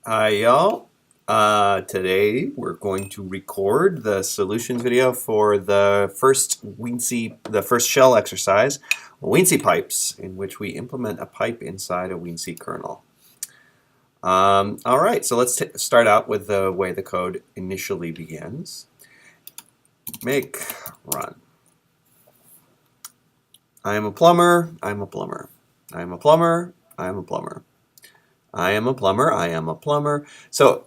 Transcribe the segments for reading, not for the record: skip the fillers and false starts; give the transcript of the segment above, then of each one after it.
Hi y'all. Today we're going to record the solutions video for the first shell exercise, Weensy pipes, in which we implement a pipe inside a Weensy kernel. All right, so let's start out with the way the code initially begins. Make run. I am a plumber. I am a plumber. I am a plumber. I am a plumber. I am a plumber. I am a plumber. So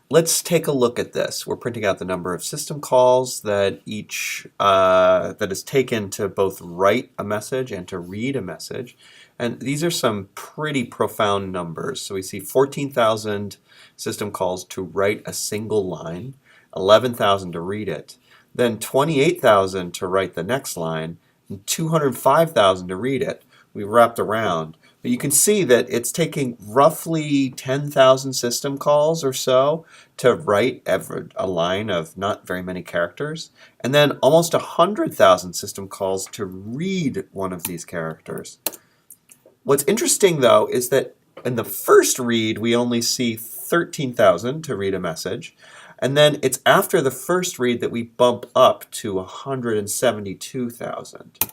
let's take a look at this. We're printing out the number of system calls that that is taken to both write a message and to read a message. And these are some pretty profound numbers. So we see 14,000 system calls to write a single line, 11,000 to read it, then 28,000 to write the next line, and 205,000 to read it. We wrapped around. But you can see that it's taking roughly 10,000 system calls or so to write a line of not very many characters, and then almost 100,000 system calls to read one of these characters. What's interesting, though, is that in the first read, we only see 13,000 to read a message, and then it's after the first read that we bump up to 172,000.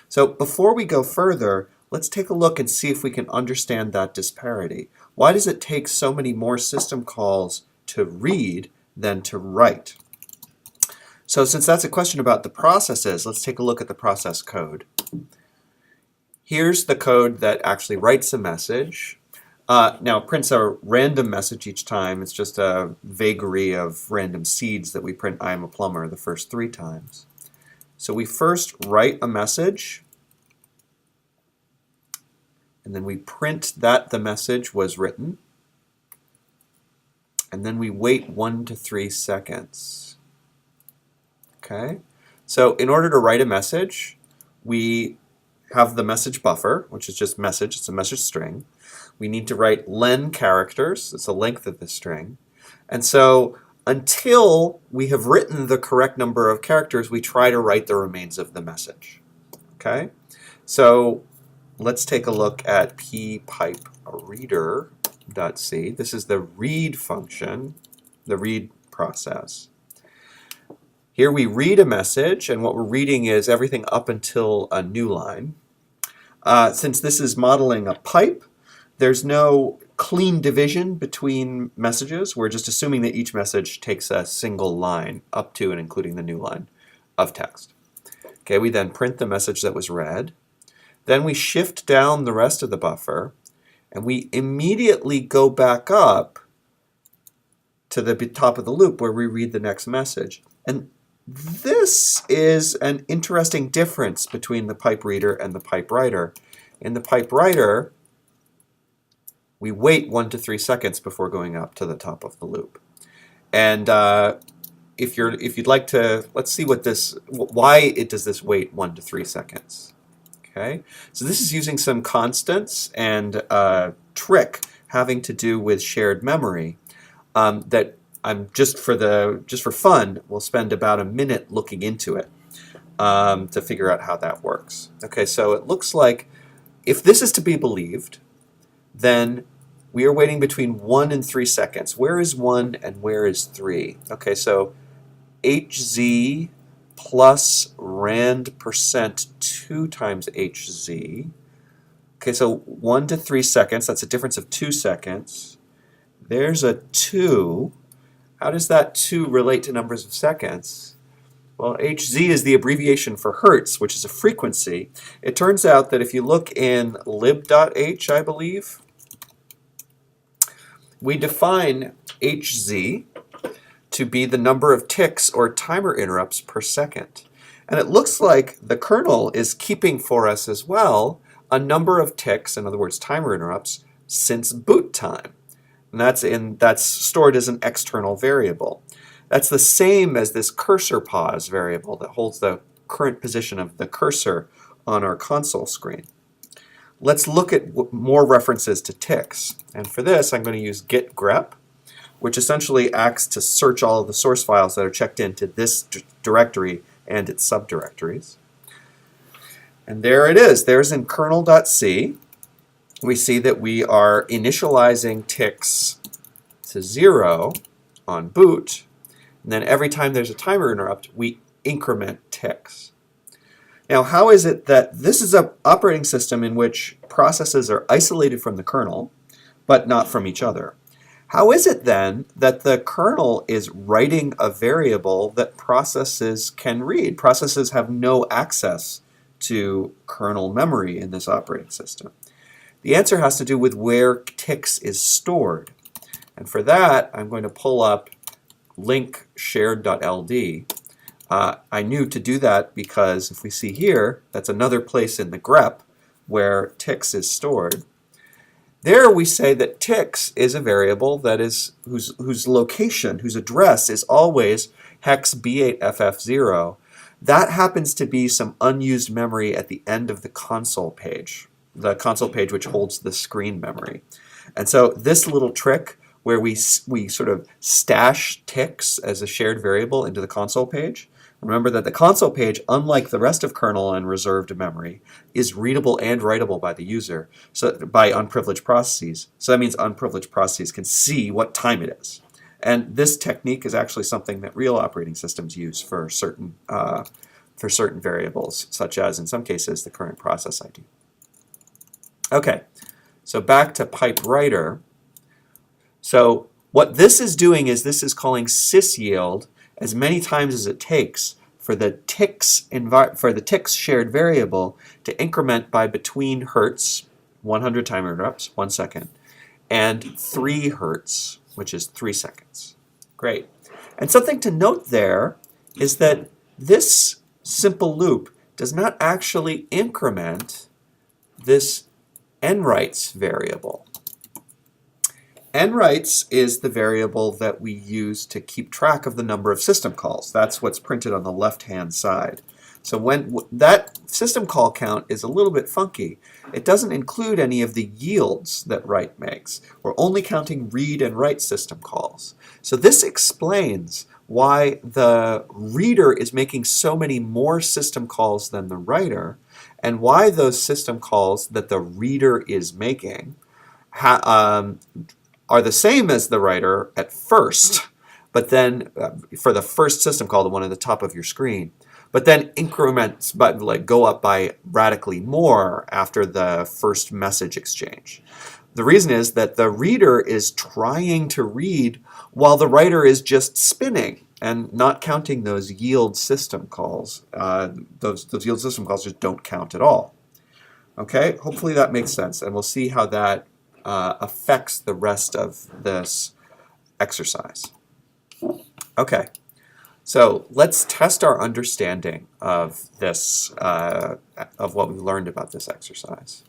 So before we go further, let's take a look and see if we can understand that disparity. Why does it take so many more system calls to read than to write? So since that's a question about the processes, let's take a look at the process code. Here's the code that actually writes a message. Now it prints a random message each time. It's just a vagary of random seeds that we print I am a plumber the first 3 times. So we first write a message, and then we print that the message was written, and then we wait 1 to 3 seconds. Okay? So in order to write a message, we have the message buffer, which is just message, it's a message string. We need to write len characters, it's the length of the string. And so until we have written the correct number of characters, we try to write the remains of the message. Okay? So let's take a look at ppipereader.c. This is the read function, the read process. Here we read a message, and what we're reading is everything up until a new line. Since this is modeling a pipe, there's no clean division between messages. We're just assuming that each message takes a single line up to and including the new line of text. Okay, we then print the message that was read. Then we shift down the rest of the buffer, and we immediately go back up to the top of the loop where we read the next message. And this is an interesting difference between the pipe reader and the pipe writer. In the pipe writer, we wait 1 to 3 seconds before going up to the top of the loop. And if you'd like to, let's see why it does this wait 1 to 3 seconds. Okay, so this is using some constants and a trick having to do with shared memory that I'm just for fun, we'll spend about a minute looking into it to figure out how that works. Okay, so it looks like if this is to be believed, then we are waiting between 1 and 3 seconds. Where is 1 and where is 3? Okay, so hz plus rand percent 2 times hz. Okay, so 1 to 3 seconds, that's a difference of 2 seconds. There's a 2. How does that 2 relate to numbers of seconds? Well, hz is the abbreviation for hertz, which is a frequency. It turns out that if you look in lib.h, I believe, we define hz to be the number of ticks or timer interrupts per second. And it looks like the kernel is keeping for us as well a number of ticks, in other words, timer interrupts, since boot time. And that's stored as an external variable. That's the same as this cursor pause variable that holds the current position of the cursor on our console screen. Let's look at more references to ticks. And for this, I'm going to use git grep, which essentially acts to search all of the source files that are checked into this directory and its subdirectories. And there it is. There's in kernel.c. We see that we are initializing ticks to 0 on boot, and then every time there's a timer interrupt, we increment ticks. Now, how is it that this is an operating system in which processes are isolated from the kernel, but not from each other? How is it then that the kernel is writing a variable that processes can read? Processes have no access to kernel memory in this operating system. The answer has to do with where ticks is stored. And for that, I'm going to pull up link shared.ld. I knew to do that because if we see here, that's another place in the grep where ticks is stored. There we say that ticks is a variable that is whose location, whose address is always hex B8FF0. That happens to be some unused memory at the end of the console page which holds the screen memory. And so this little trick where we sort of stash ticks as a shared variable into the console page. Remember that the console page, unlike the rest of kernel and reserved memory, is readable and writable by the user, so by unprivileged processes. So that means unprivileged processes can see what time it is. And this technique is actually something that real operating systems use for certain variables, such as, in some cases, the current process ID. Okay, so back to pipe writer. So what this is doing is this is calling sysyield as many times as it takes for the ticks shared variable to increment by between hertz, 100 timer interrupts, 1 second, and 3 hertz, which is 3 seconds. Great. And something to note there is that this simple loop does not actually increment this nwrites variable. Nwrites is the variable that we use to keep track of the number of system calls. That's what's printed on the left-hand side. So when that system call count is a little bit funky, it doesn't include any of the yields that write makes. We're only counting read and write system calls. So this explains why the reader is making so many more system calls than the writer, and why those system calls that the reader is making are the same as the writer at first, but then for the first system call, the one at the top of your screen, but then increments go up by radically more after the first message exchange. The reason is that the reader is trying to read while the writer is just spinning and not counting those yield system calls. Those yield system calls just don't count at all. Okay, hopefully that makes sense, and we'll see how that affects the rest of this exercise. Okay, so let's test our understanding of this, of what we learned about this exercise.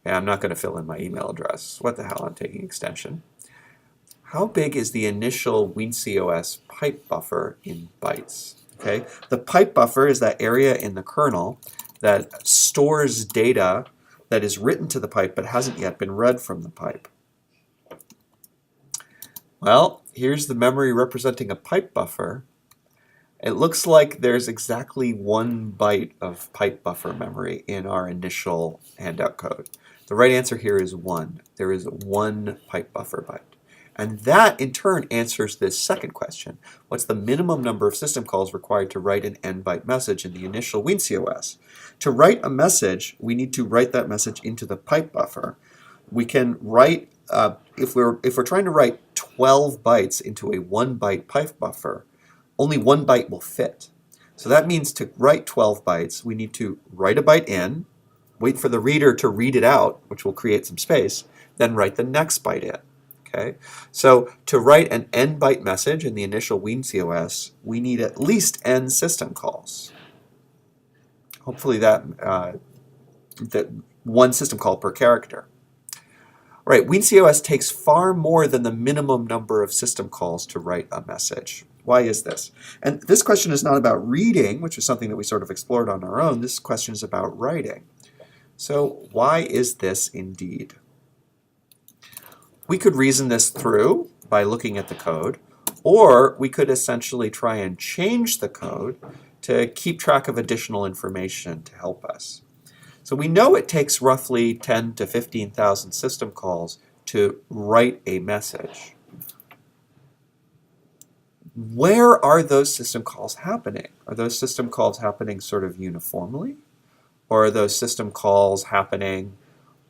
And I'm not going to fill in my email address. What the hell, I'm taking extension. How big is the initial WinCOS pipe buffer in bytes? Okay, the pipe buffer is that area in the kernel that stores data that is written to the pipe but hasn't yet been read from the pipe. Well, here's the memory representing a pipe buffer. It looks like there's exactly 1 byte of pipe buffer memory in our initial handout code. The right answer here is 1. There is 1 pipe buffer byte. And that, in turn, answers this second question. What's the minimum number of system calls required to write an n-byte message in the initial WinCOS? To write a message, we need to write that message into the pipe buffer. We can write, if we're trying to write 12 bytes into a 1-byte pipe buffer, only 1 byte will fit. So that means to write 12 bytes, we need to write a byte in, wait for the reader to read it out, which will create some space, then write the next byte in. Okay? So to write an n-byte message in the initial WinCOS, we need at least n system calls. Hopefully that 1 system call per character. All right, WinCOS takes far more than the minimum number of system calls to write a message. Why is this? And this question is not about reading, which is something that we sort of explored on our own. This question is about writing. So why is this indeed? We could reason this through by looking at the code, or we could essentially try and change the code to keep track of additional information to help us. So we know it takes roughly 10 to 15,000 system calls to write a message. where are those system calls happening? Are those system calls happening sort of uniformly? Or are those system calls happening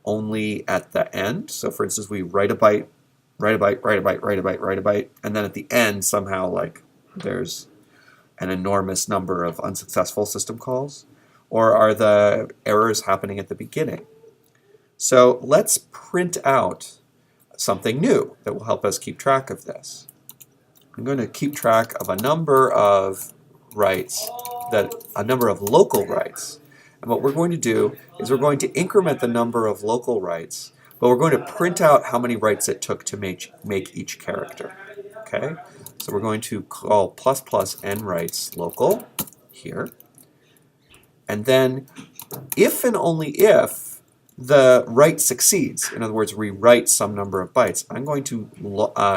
only at the end? So for instance, we write a byte, write a byte, write a byte, write a byte, write a byte, and then at the end somehow like there's an enormous number of unsuccessful system calls? Or are the errors happening at the beginning? So let's print out something new that will help us keep track of this. I'm going to keep track of a number of writes, a number of local writes. And what we're going to do is we're going to increment the number of local writes, but we're going to print out how many writes it took to make each character. Okay? So we're going to call ++ n writes local here. And then if and only if the write succeeds, in other words, we write some number of bytes, I'm going to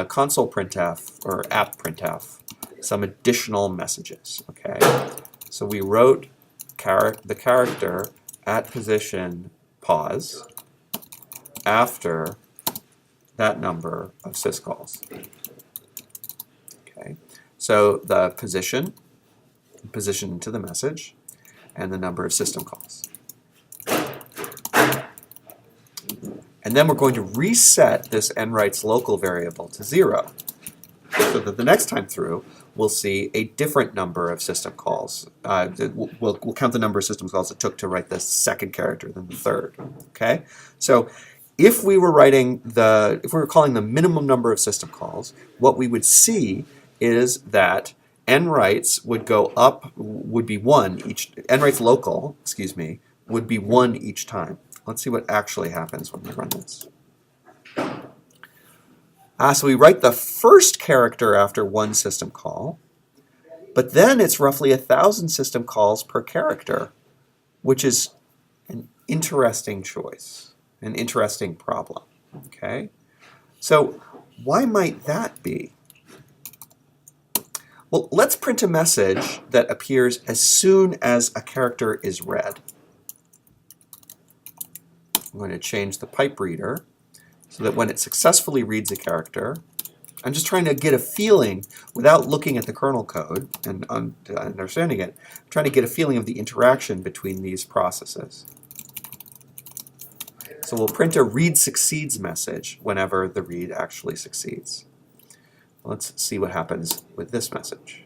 console printf or app printf some additional messages. Okay, so we wrote the character at position pause after that number of syscalls. Okay, so the position to the message, and the number of system calls. And then we're going to reset this nwrites local variable to 0, so that the next time through we'll see a different number of system calls. We'll count the number of system calls it took to write the second character than the third. Okay, so if we were calling the minimum number of system calls, what we would see is that nwrites would go up, would be 1 each. Nwrites local, excuse me, would be 1 each time. Let's see what actually happens when we run this. So we write the first character after 1 system call, but then it's roughly 1,000 system calls per character, which is an interesting choice, an interesting problem. Okay, so why might that be? Well, let's print a message that appears as soon as a character is read. I'm going to change the pipe reader so that when it successfully reads a character, I'm just trying to get a feeling, without looking at the kernel code and understanding it, I'm trying to get a feeling of the interaction between these processes. So we'll print a read succeeds message whenever the read actually succeeds. Let's see what happens with this message.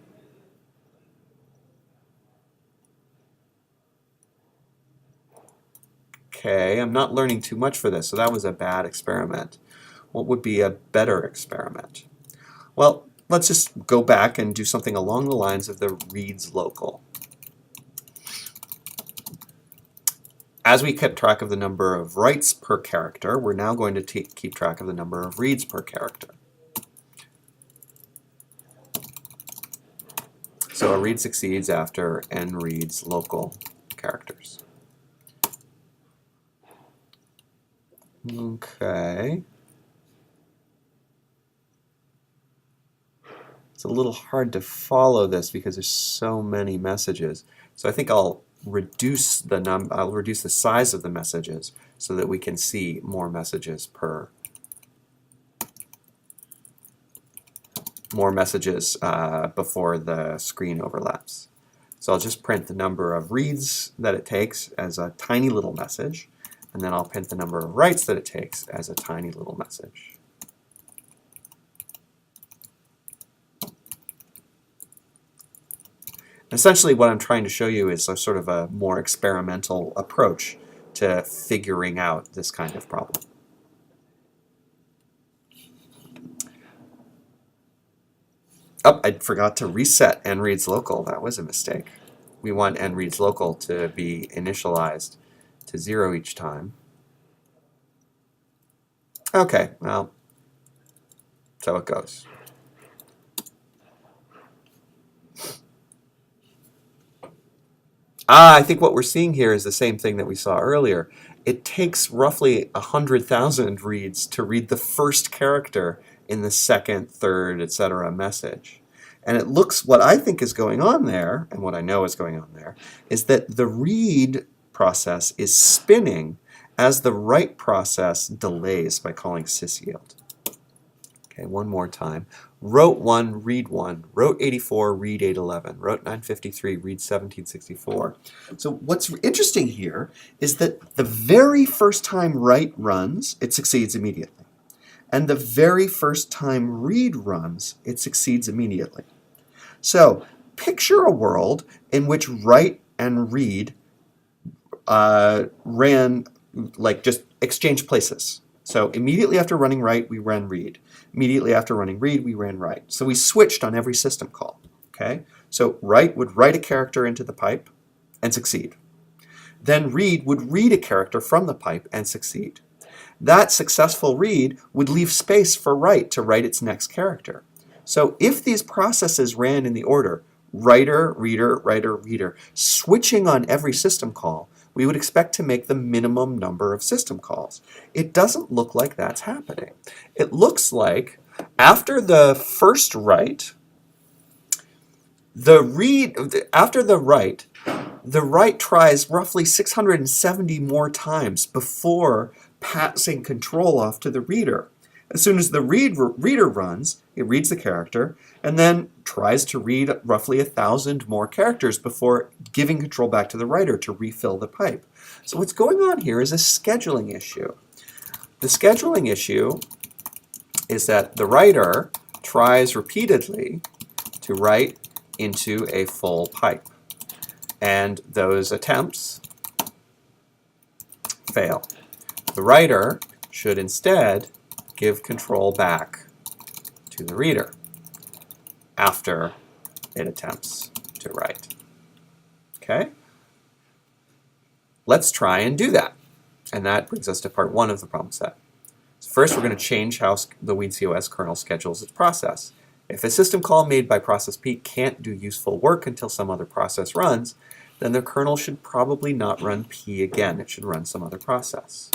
Okay, I'm not learning too much for this, so that was a bad experiment. What would be a better experiment? Well, let's just go back and do something along the lines of the reads local. As we kept track of the number of writes per character, we're now going to keep track of the number of reads per character. So a read succeeds after n reads local characters. Okay. It's a little hard to follow this because there's so many messages. So I think I'll reduce the size of the messages so that we can see more messages before the screen overlaps. So I'll just print the number of reads that it takes as a tiny little message, and then I'll print the number of writes that it takes as a tiny little message. Essentially what I'm trying to show you is a sort of a more experimental approach to figuring out this kind of problem. Oh, I forgot to reset nReads local. That was a mistake. We want nReads local to be initialized to 0 each time. Okay, well, so it goes. I think what we're seeing here is the same thing that we saw earlier. It takes roughly 100,000 reads to read the first character in the second, third, etc. message. And it looks, what I think is going on there, and what I know is going on there, is that the read process is spinning as the write process delays by calling sysyield. Okay, one more time. Wrote 1, read 1. Wrote 84, read 811. Wrote 953, read 1764. So what's interesting here is that the very first time write runs, it succeeds immediately. And the very first time read runs, it succeeds immediately. So picture a world in which write and read ran, like, just exchange places. So immediately after running write, we ran read. Immediately after running read, we ran write. So we switched on every system call. Okay? So write would write a character into the pipe and succeed. Then read would read a character from the pipe and succeed. That successful read would leave space for write to write its next character. So if these processes ran in the order writer, reader, writer, reader, switching on every system call, we would expect to make the minimum number of system calls. It doesn't look like that's happening. It looks like after the first write, the write tries roughly 670 more times before passing control off to the reader. As soon as the reader runs, it reads the character and then tries to read roughly 1,000 more characters before giving control back to the writer to refill the pipe. So what's going on here is a scheduling issue. The scheduling issue is that the writer tries repeatedly to write into a full pipe, and those attempts fail. The writer should instead give control back to the reader after it attempts to write. Okay? Let's try and do that. And that brings us to part 1 of the problem set. So first, we're going to change how the WeedCOS kernel schedules its process. If a system call made by process P can't do useful work until some other process runs, then the kernel should probably not run P again. It should run some other process.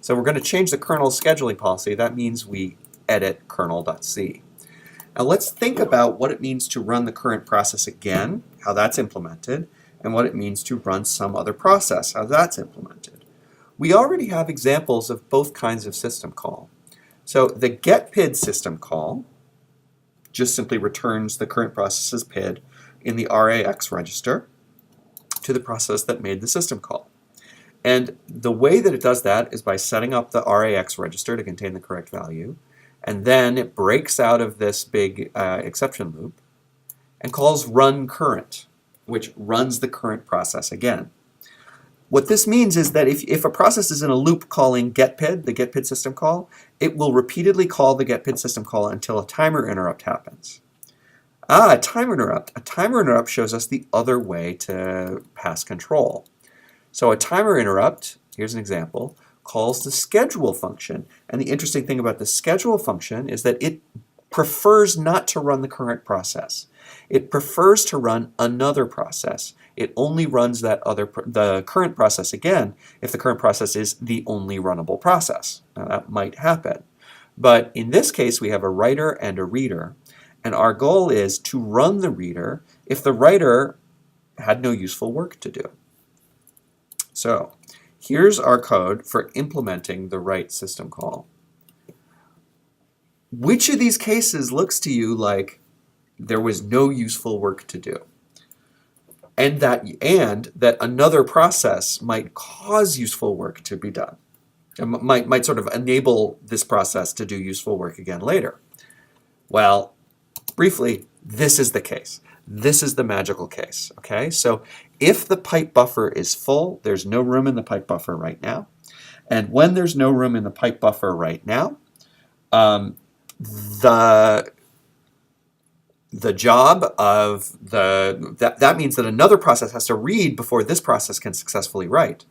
So we're going to change the kernel scheduling policy. That means we edit kernel.c. Now let's think about what it means to run the current process again, how that's implemented, and what it means to run some other process, how that's implemented. We already have examples of both kinds of system call. So the getPID system call just simply returns the current process's PID in the RAX register to the process that made the system call. And the way that it does that is by setting up the RAX register to contain the correct value, and then it breaks out of this big exception loop and calls run current, which runs the current process again. What this means is that if a process is in a loop calling getPID, the getPID system call, it will repeatedly call the getPID system call until a timer interrupt happens. A timer interrupt. A timer interrupt shows us the other way to pass control. So a timer interrupt, here's an example, calls the schedule function. And the interesting thing about the schedule function is that it prefers not to run the current process. It prefers to run another process. It only runs the current process again if the current process is the only runnable process. Now that might happen. But in this case, we have a writer and a reader. And our goal is to run the reader if the writer had no useful work to do. So here's our code for implementing the write system call. Which of these cases looks to you like there was no useful work to do? And that another process might cause useful work to be done. It might sort of enable this process to do useful work again later. Well, briefly, this is the case. This is the magical case, okay? So if the pipe buffer is full, there's no room in the pipe buffer right now. And when there's no room in the pipe buffer right now, the job of that means that another process has to read before this process can successfully write.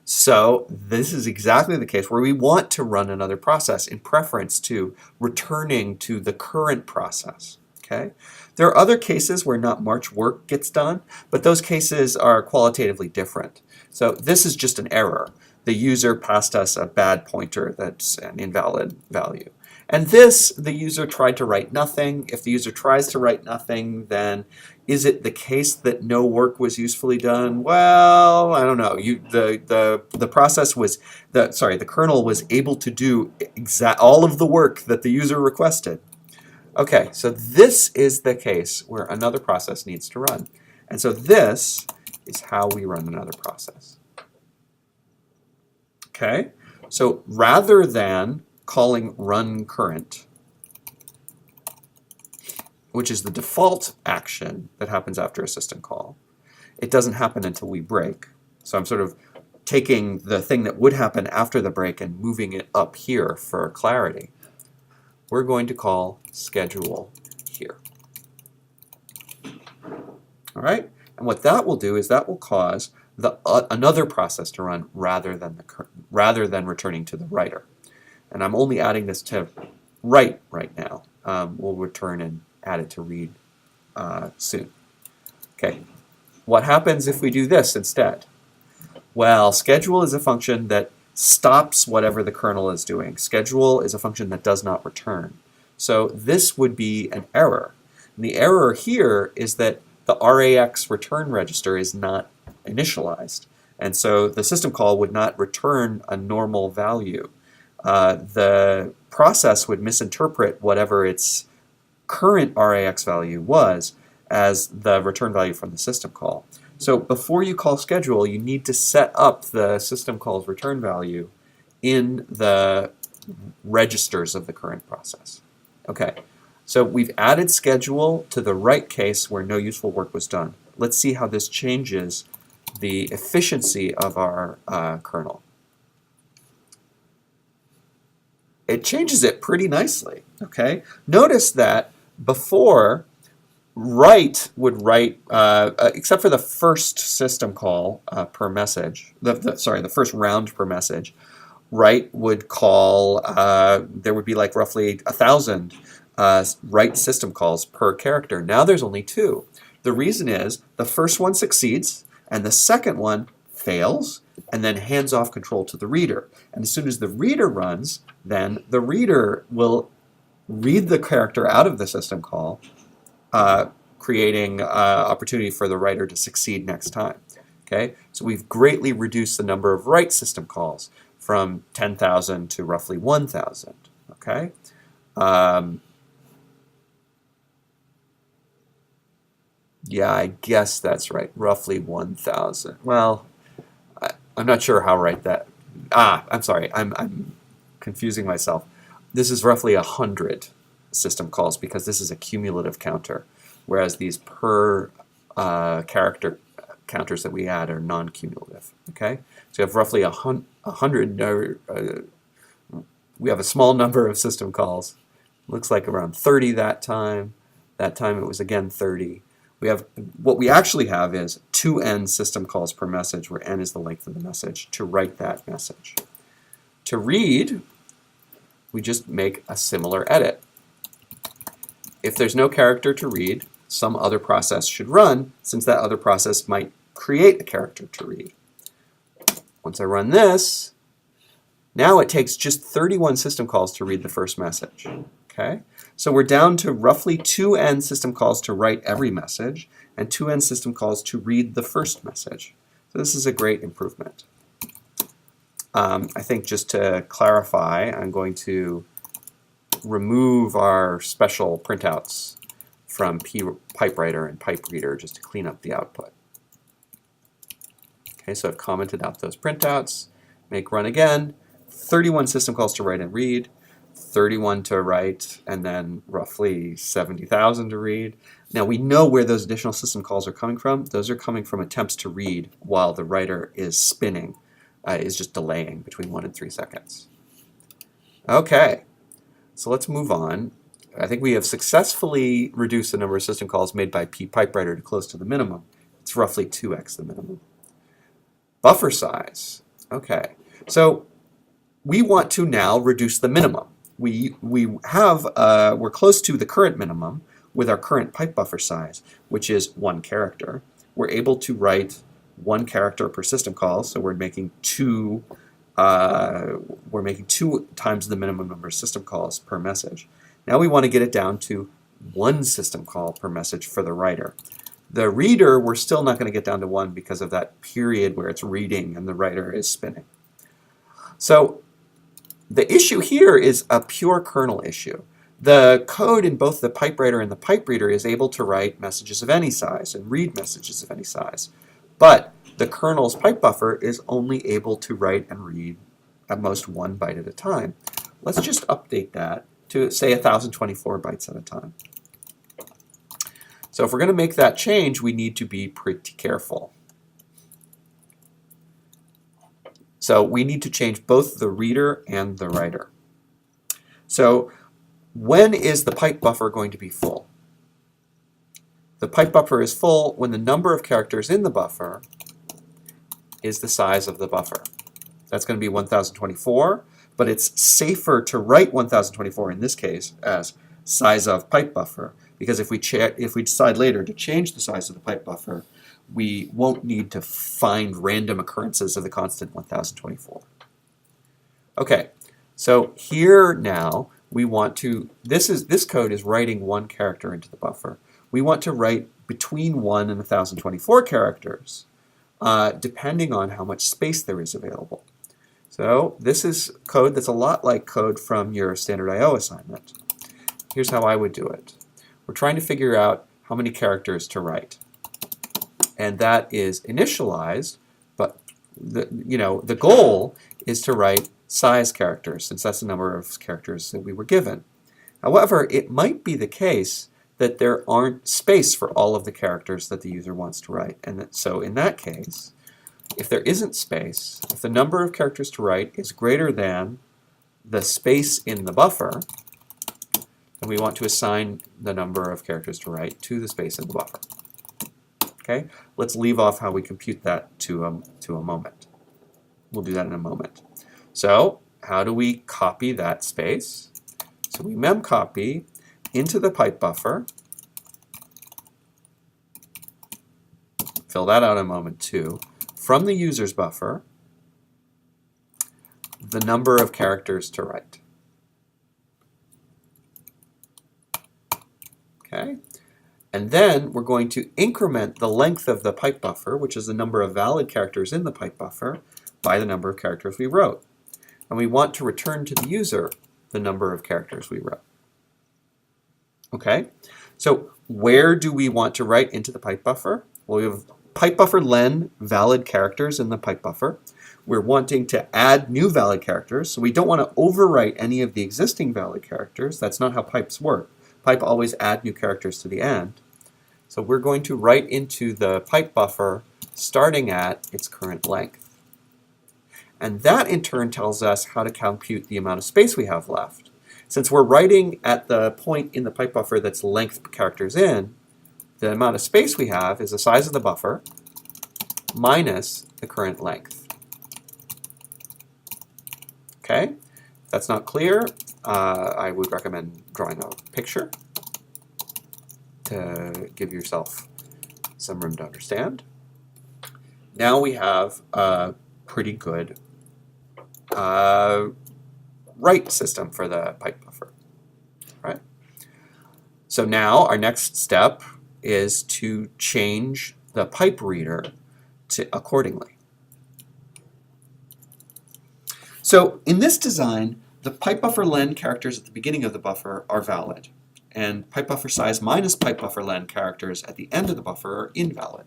So this is exactly the case where we want to run another process in preference to returning to the current process. Okay? There are other cases where not much work gets done, but those cases are qualitatively different. So this is just an error. The user passed us a bad pointer that's an invalid value. And this, the user tried to write nothing. If the user tries to write nothing, then Is it the case that no work was usefully done? Well, I don't know. The process was the kernel was able to do all of the work that the user requested. Okay, so this is the case where another process needs to run. And so this is how we run another process. Okay, so rather than calling run current, which is the default action that happens after a system call, it doesn't happen until we break. So I'm sort of taking the thing that would happen after the break and moving it up here for clarity. We're going to call schedule here. All right, and what that will do is that will cause another process to run rather than returning to the writer. And I'm only adding this to write right now. We'll return and add it to read soon. Okay, what happens if we do this instead? Well, schedule is a function that stops whatever the kernel is doing. Schedule is a function that does not return. So this would be an error. And the error here is that the RAX return register is not initialized. And so the system call would not return a normal value. The process would misinterpret whatever its current RAX value was as the return value from the system call. So before you call schedule, you need to set up the system call's return value in the registers of the current process. Okay, so we've added schedule to the write case where no useful work was done. Let's see how this changes the efficiency of our kernel. It changes it pretty nicely. Okay, notice that before, write would write, except for the first system call per message, the first round per message, write would call, there would be like roughly 1,000 write system calls per character. Now there's only 2. The reason is the first one succeeds and the second one fails and then hands off control to the reader. And as soon as the reader runs, then the reader will read the character out of the system call, creating opportunity for the writer to succeed next time. Okay, so we've greatly reduced the number of write system calls from 10,000 to roughly 1,000. Okay, yeah, I guess that's right, roughly 1,000. Well, I'm not sure how right that. I'm sorry, I'm confusing myself. This is roughly 100 system calls because this is a cumulative counter, whereas these per character counters that we add are non-cumulative. Okay, so you have roughly 100. We have a small number of system calls. Looks like around 30 that time. That time it was again 30. We have what we actually have is 2n system calls per message, where n is the length of the message to write that message. To read, we just make a similar edit. If there's no character to read, some other process should run, since that other process might create a character to read. Once I run this, now it takes just 31 system calls to read the first message. Okay, so we're down to roughly 2n system calls to write every message and 2n system calls to read the first message. So this is a great improvement. I think just to clarify, I'm going to remove our special printouts from PipeWriter and PipeReader just to clean up the output. Okay, so I've commented out those printouts. Make run again. 31 system calls to write and read, 31 to write, and then roughly 70,000 to read. Now we know where those additional system calls are coming from. Those are coming from attempts to read while the writer is spinning, is just delaying between 1 and 3 seconds. Okay, so let's move on. I think we have successfully reduced the number of system calls made by PipeWriter to close to the minimum. It's roughly 2x the minimum. Buffer size. Okay, so we want to now reduce the minimum. We're close to the current minimum with our current pipe buffer size, which is 1 character. We're able to write 1 character per system call, so we're making 2 times the minimum number of system calls per message. Now we want to get it down to 1 system call per message for the writer. The reader, we're still not going to get down to 1 because of that period where it's reading and the writer is spinning. So the issue here is a pure kernel issue. The code in both the pipe writer and the pipe reader is able to write messages of any size and read messages of any size. But the kernel's pipe buffer is only able to write and read at most 1 byte at a time. Let's just update that to, say, 1024 bytes at a time. So if we're going to make that change, we need to be pretty careful. So we need to change both the reader and the writer. So when is the pipe buffer going to be full? The pipe buffer is full when the number of characters in the buffer is the size of the buffer. That's going to be 1024, but it's safer to write 1024 in this case as size of pipe buffer, because if we decide later to change the size of the pipe buffer, we won't need to find random occurrences of the constant 1024. Okay, so here now we want to, this code is writing 1 character into the buffer. We want to write between 1 and 1024 characters, depending on how much space there is available. So this is code that's a lot like code from your standard I/O assignment. Here's how I would do it. We're trying to figure out how many characters to write. And that is initialized, but the goal is to write size characters, since that's the number of characters that we were given. However, it might be the case that there aren't space for all of the characters that the user wants to write. And so in that case, if there isn't space, if the number of characters to write is greater than the space in the buffer, then we want to assign the number of characters to write to the space in the buffer. Okay, let's leave off how we compute that to a moment. We'll do that in a moment. So how do we copy that space? So we mem copy into the pipe buffer. Fill that out in a moment too. From the user's buffer, the number of characters to write. Okay. And then we're going to increment the length of the pipe buffer, which is the number of valid characters in the pipe buffer, by the number of characters we wrote. And we want to return to the user the number of characters we wrote. Okay, so where do we want to write into the pipe buffer? Well, we have pipe buffer len valid characters in the pipe buffer. We're wanting to add new valid characters, so we don't want to overwrite any of the existing valid characters. That's not how pipes work. Pipe always add new characters to the end. So we're going to write into the pipe buffer starting at its current length. And that in turn tells us how to compute the amount of space we have left. Since we're writing at the point in the pipe buffer that's length characters in, the amount of space we have is the size of the buffer minus the current length. Okay, if that's not clear, I would recommend drawing a picture to give yourself some room to understand. Now we have a pretty good write system for the pipe buffer. Right? So now our next step is to change the pipe reader to accordingly. So in this design, the pipe buffer len characters at the beginning of the buffer are valid, and pipe buffer size minus pipe buffer len characters at the end of the buffer are invalid.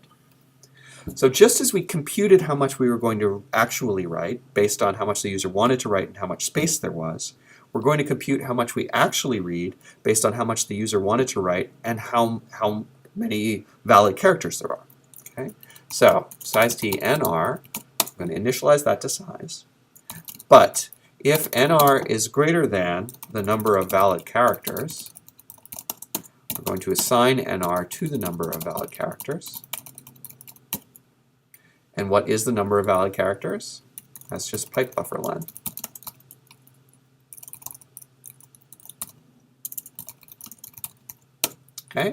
So just as we computed how much we were going to actually write based on how much the user wanted to write and how much space there was, we're going to compute how much we actually read based on how much the user wanted to write and how many valid characters there are. Okay? So size t nr, I'm going to initialize that to size. But if nr is greater than the number of valid characters, we're going to assign nr to the number of valid characters. And what is the number of valid characters? That's just pipe buffer len. Okay,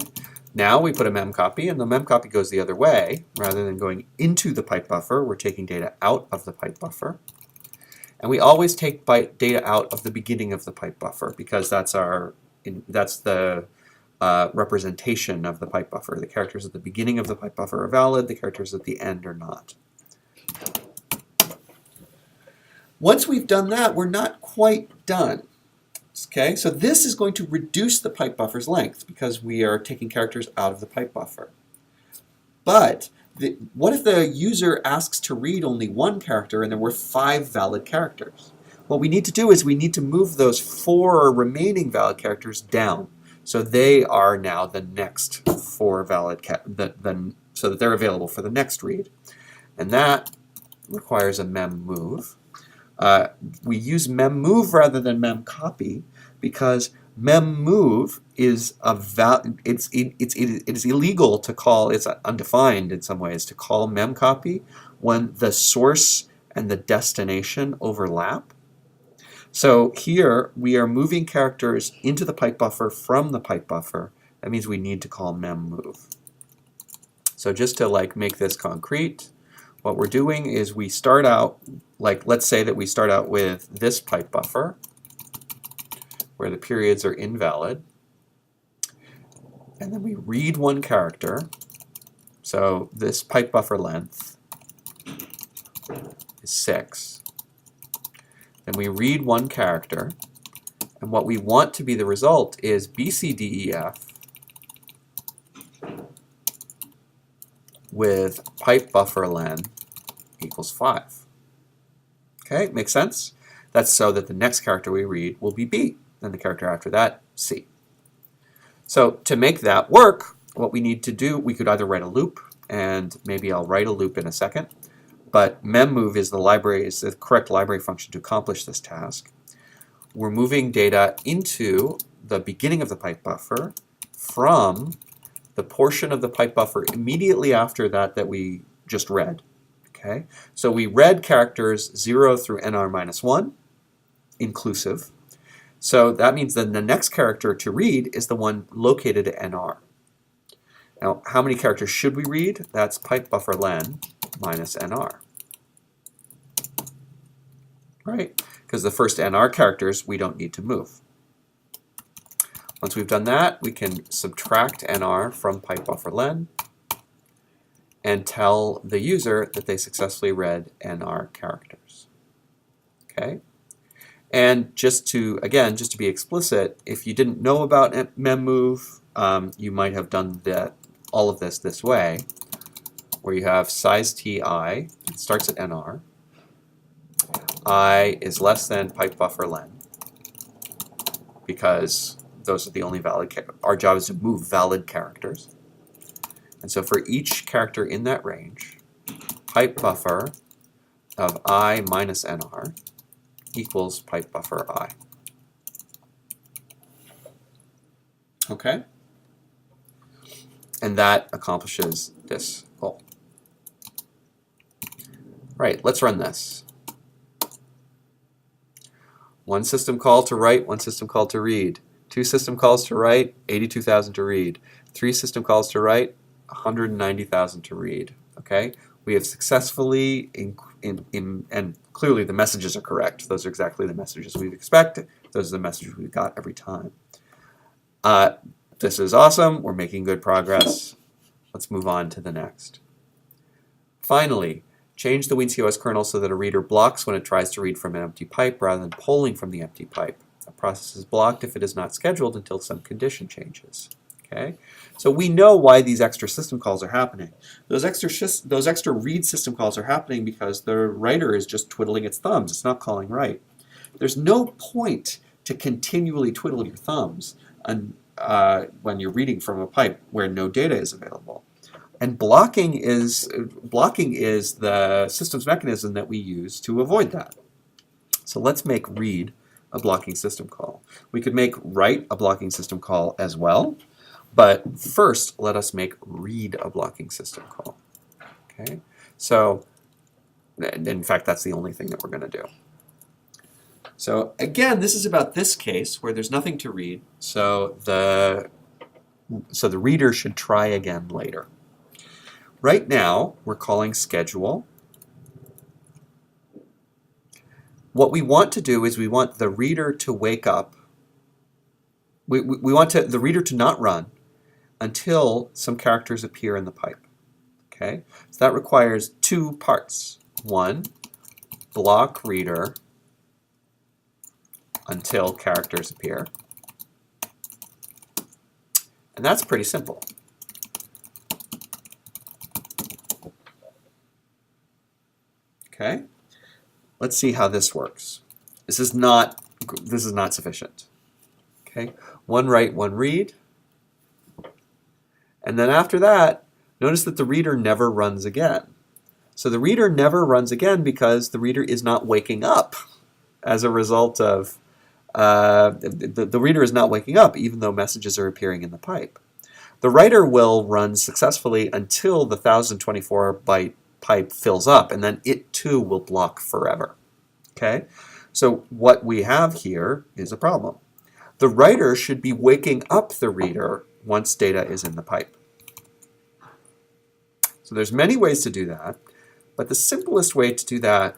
now we put a mem copy, and the mem copy goes the other way. Rather than going into the pipe buffer, we're taking data out of the pipe buffer. And we always take data out of the beginning of the pipe buffer because that's the representation of the pipe buffer. The characters at the beginning of the pipe buffer are valid, the characters at the end are not. Once we've done that, we're not quite done. Okay, so this is going to reduce the pipe buffer's length because we are taking characters out of the pipe buffer. But what if the user asks to read only one character and there were 5 valid characters? What we need to do is we need to move those 4 remaining valid characters down. So they are now the next 4 valid, so that they're available for the next read. And that requires a mem move. We use mem move rather than mem copy because mem move is it is illegal to call, it's undefined in some ways, to call mem copy when the source and the destination overlap. So here we are moving characters into the pipe buffer from the pipe buffer. That means we need to call mem move. So just to make this concrete, what we're doing is we start out, let's say that we start out with this pipe buffer where the periods are invalid, and then we read one character. So this pipe buffer length is 6. Then we read one character, and what we want to be the result is B, C, D, E, F with pipe buffer len equals 5. Okay, makes sense? That's so that the next character we read will be B, and the character after that, C. So to make that work, what we need to do, we could either write a loop, and maybe I'll write a loop in a second, but memmove is the correct library function to accomplish this task. We're moving data into the beginning of the pipe buffer from the portion of the pipe buffer immediately after that we just read. Okay, so we read characters 0 through nr-1 inclusive. So that means then the next character to read is the one located at nr. Now, how many characters should we read? That's pipe buffer len minus nr. Right? Because the first nr characters we don't need to move. Once we've done that, we can subtract nr from pipe buffer len and tell the user that they successfully read nr characters. Okay? And just to be explicit, if you didn't know about memmove, you might have done all of this way, where you have size ti, it starts at nr, I is less than pipe buffer len, because those are the only valid, our job is to move valid characters. And so for each character in that range, pipe buffer of I minus nr equals pipe buffer I. Okay? And that accomplishes this goal. Right, let's run this. One system call to write, one system call to read. 2 system calls to write, 82,000 to read. 3 system calls to write, 190,000 to read. Okay? We have successfully, and clearly the messages are correct. Those are exactly the messages we'd expect. Those are the messages we got every time. This is awesome. We're making good progress. Let's move on to the next. Finally, change the WinCOS kernel so that a reader blocks when it tries to read from an empty pipe rather than polling from the empty pipe. A process is blocked if it is not scheduled until some condition changes. Okay? So we know why these extra system calls are happening. Those extra read system calls are happening because the writer is just twiddling its thumbs. It's not calling write. There's no point to continually twiddle your thumbs when you're reading from a pipe where no data is available. And blocking is the systems mechanism that we use to avoid that. So let's make read a blocking system call. We could make write a blocking system call as well, but first let us make read a blocking system call. Okay, so in fact that's the only thing that we're going to do. So again, this is about this case where there's nothing to read, so the reader should try again later. Right now, we're calling schedule. What we want to do is we want the reader to wake up we want the reader to not run until some characters appear in the pipe. Okay, so that requires two parts. One, block reader until characters appear. And that's pretty simple. Okay, let's see how this works. This is not sufficient. Okay, one write, one read. And then after that, notice that the reader never runs again. So the reader never runs again because the reader is not waking up as a result of, the reader is not waking up even though messages are appearing in the pipe. The writer will run successfully until the 1024 byte pipe fills up, and then it too will block forever. Okay? So what we have here is a problem. The writer should be waking up the reader once data is in the pipe. So there's many ways to do that, but the simplest way to do that,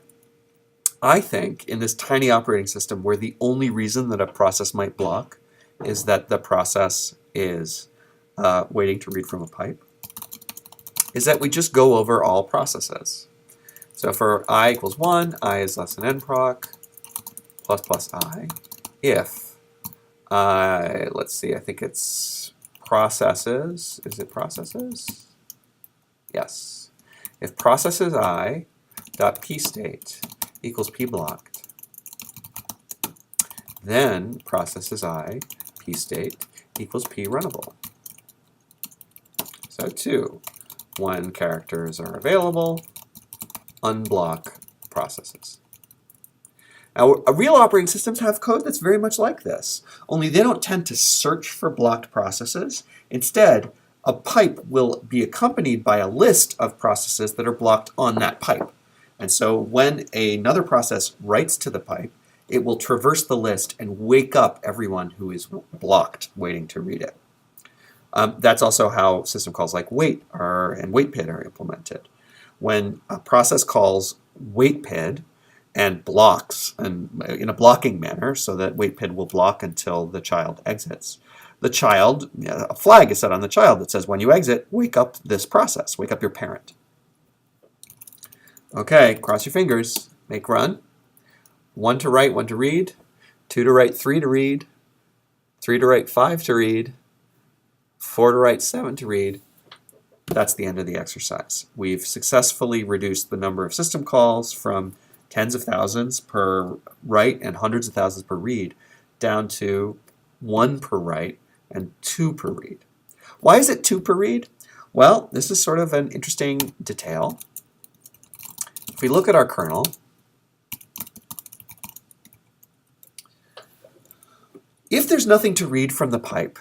I think, in this tiny operating system where the only reason that a process might block is that the process is waiting to read from a pipe, is that we just go over all processes. So for I equals 1, I is less than nproc, plus I, if, let's see, I think it's processes, is it processes? Yes. If processes I dot pstate equals pblocked, then processes I pstate equals prunnable. So 2, when characters are available, unblock processes. Now, real operating systems have code that's very much like this, only they don't tend to search for blocked processes. Instead, a pipe will be accompanied by a list of processes that are blocked on that pipe. And so when another process writes to the pipe, it will traverse the list and wake up everyone who is blocked waiting to read it. That's also how system calls like wait and waitpid are implemented. When a process calls waitpid and blocks in a blocking manner so that waitpid will block until the child exits, the child, a flag is set on the child that says when you exit, wake up this process, wake up your parent. Okay, cross your fingers, make run. 1 to write, 1 to read, 2 to write, 3 to read, 3 to write, 5 to read, 4 to write, 7 to read. That's the end of the exercise. We've successfully reduced the number of system calls from tens of thousands per write and hundreds of thousands per read down to 1 per write and 2 per read. Why is it 2 per read? Well, this is sort of an interesting detail. If we look at our kernel, if there's nothing to read from the pipe,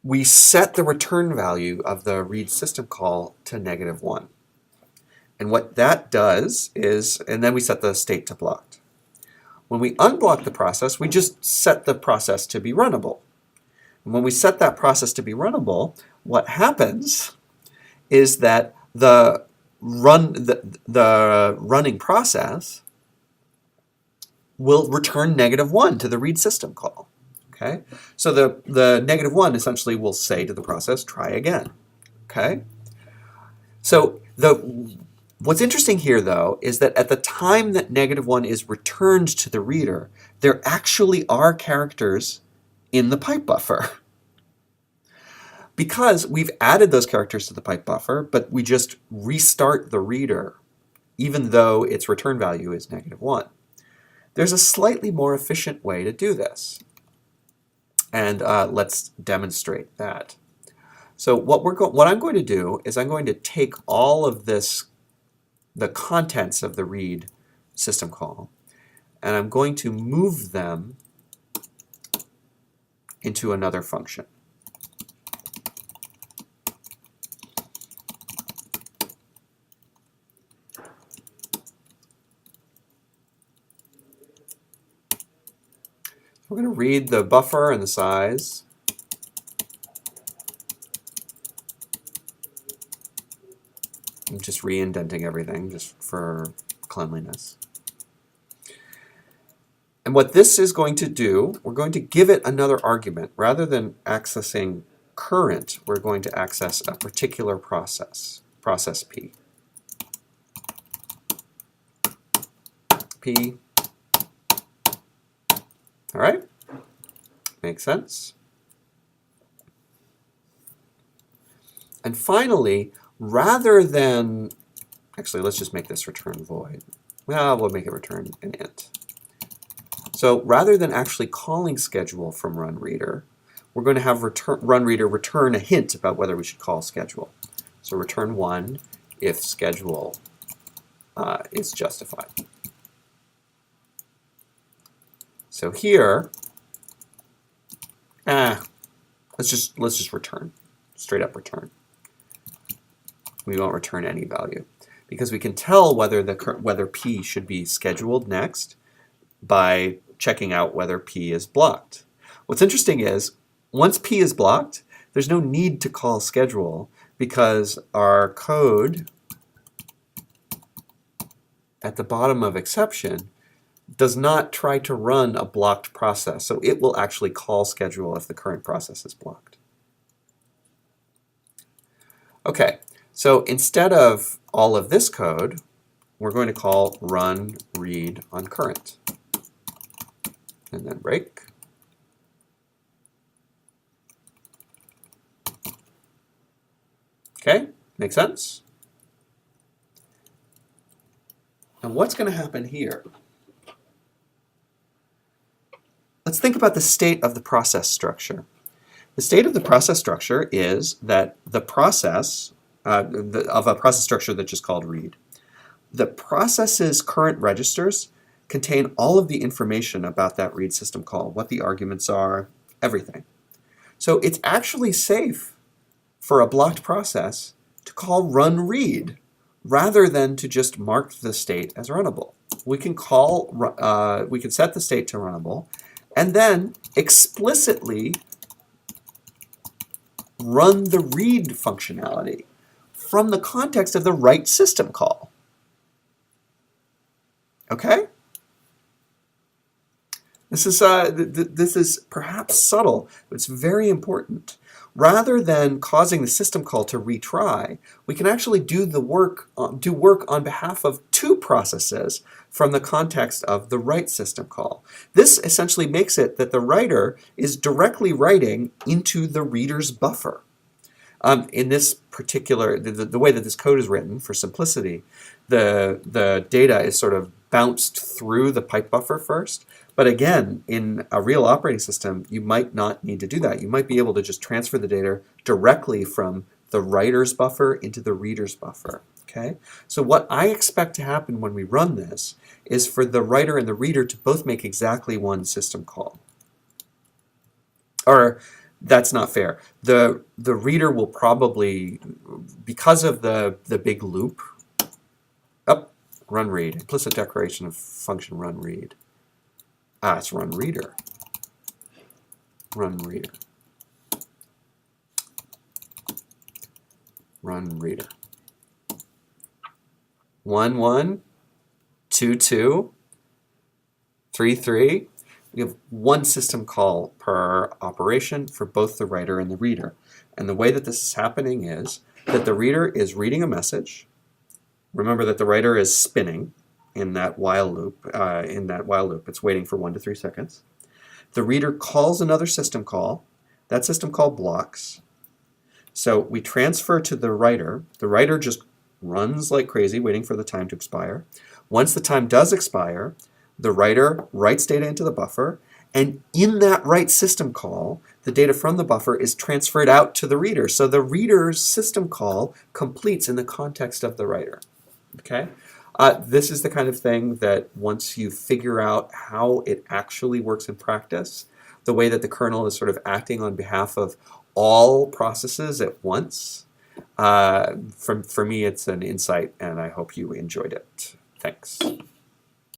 we set the return value of the read system call to -1. And what that does is, and then we set the state to blocked. When we unblock the process, we just set the process to be runnable. And when we set that process to be runnable, what happens is that the running process will return -1 to the read system call. Okay, so the -1 essentially will say to the process, try again. Okay, so what's interesting here though is that at the time that -1 is returned to the reader, there actually are characters in the pipe buffer. Because we've added those characters to the pipe buffer, but we just restart the reader even though its return value is -1. There's a slightly more efficient way to do this. And let's demonstrate that. So what I'm going to do is I'm going to take all of this, the contents of the read system call, and I'm going to move them into another function. We're going to read the buffer and the size. I'm just re-indenting everything just for cleanliness. And what this is going to do, we're going to give it another argument. Rather than accessing current, we're going to access a particular process, process P. P. All right? Makes sense? And finally, rather than, actually, let's just make this return void. Well, we'll make it return an int. So rather than actually calling schedule from runReader, we're going to have runReader return a hint about whether we should call schedule. So return 1 if schedule is justified. So here, let's just return, straight up return. We won't return any value because we can tell whether P should be scheduled next by checking out whether P is blocked. What's interesting is once P is blocked, there's no need to call schedule because our code at the bottom of exception does not try to run a blocked process. So it will actually call schedule if the current process is blocked. Okay, so instead of all of this code, we're going to call run read on current. And then break. Okay, makes sense? And what's going to happen here? Let's think about the state of the process structure. The state of the process structure is that the process of a process structure that's just called read. The process's current registers contain all of the information about that read system call, what the arguments are, everything. So it's actually safe for a blocked process to call run read rather than to just mark the state as runnable. We can set the state to runnable and then explicitly run the read functionality from the context of the write system call. Okay? This is perhaps subtle, but it's very important. Rather than causing the system call to retry, we can actually do work on behalf of two processes from the context of the write system call. This essentially makes it that the writer is directly writing into the reader's buffer. In this particular, the way that this code is written, for simplicity, the data is sort of bounced through the pipe buffer first. But again, in a real operating system, you might not need to do that. You might be able to just transfer the data directly from the writer's buffer into the reader's buffer. Okay? So what I expect to happen when we run this is for the writer and the reader to both make exactly one system call. Or that's not fair. The reader will probably, because of the big loop, run read, implicit declaration of function run read. It's run reader. Run reader. Run reader. 1, 1, 2, 2, 3, 3. We have one system call per operation for both the writer and the reader. And the way that this is happening is that the reader is reading a message. Remember that the writer is spinning in that while loop. It's waiting for 1 to 3 seconds. The reader calls another system call. That system call blocks. So we transfer to the writer. The writer just runs like crazy, waiting for the time to expire. Once the time does expire, the writer writes data into the buffer, and in that write system call, the data from the buffer is transferred out to the reader. So the reader's system call completes in the context of the writer. Okay? This is the kind of thing that once you figure out how it actually works in practice, the way that the kernel is sort of acting on behalf of all processes at once, for me it's an insight, and I hope you enjoyed it. Thanks.